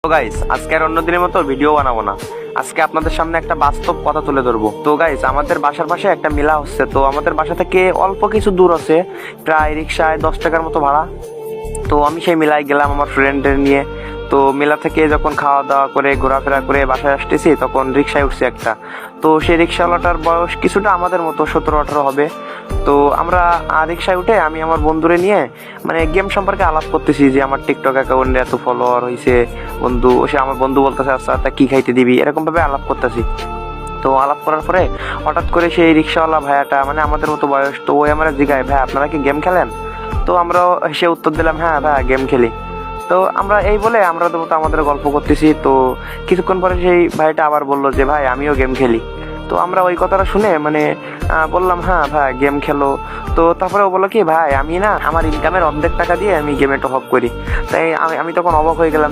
তো গাইস আজকে আর অন্য দিনের মতো ভিডিও বানাবো না। আজকে আপনাদের সামনে একটা বাস্তব কথা তুলে ধরবো। তো গাইস আমাদের বাসার পাশে একটা মেলা হচ্ছে। তো আমাদের বাসা থেকে অল্প কিছু দূর আছে, প্রায় রিক্সায় 10 টাকার মতো ভাড়া। তো আমি সেই মেলায় গেলাম আমার ফ্রেন্ডদের নিয়ে। তো মেলা থেকে যখন খাওয়া দাওয়া করে ঘোরাফেরা করে বাসায় আসতেছি, তখন রিক্সায় উঠছি একটা। তো সেই রিক্সাওয়ালাটার বয়স কিছুটা আমাদের মতো 17-18 হবে। তো আমরা রিক্সায় উঠে আমি আমার বন্ধুরে নিয়ে মানে গেম সম্পর্কে আলাপ করতেছি, যে আমার টিকটক অ্যাকাউন্টে এত ফলোয়ার হয়েছে বন্ধু। সে আমার বন্ধু বলতেছে আচ্ছা তা কি খাইতে দিবি, এরকম ভাবে আলাপ করতেছি। তো আলাপ করার পরে হঠাৎ করে সেই রিক্সাওয়ালা ভাইয়াটা মানে আমাদের মতো বয়স, তো ওই আমরা জিগায় ভাই আপনারা কি গেম খেলেন? তো আমরাও সে উত্তর দিলাম হ্যাঁ ভাই গেম খেলি। তো আমরা এই বলে আমরা তো আমাদের গল্প করতেছি। তো কিছুক্ষণ পরে সেই ভাইটা আবার বললো যে ভাই আমিও গেম খেলি। তো আমরা ওই কথাটা শুনে মানে বললাম হ্যাঁ ভাই গেম খেলো। তো তারপরে ও বললো কি ভাই আমি না আমার ইনকামের অর্ধেক টাকা দিয়ে আমি গেমে টপ আপ করি। তাই আমি তখন অবাক হয়ে গেলাম।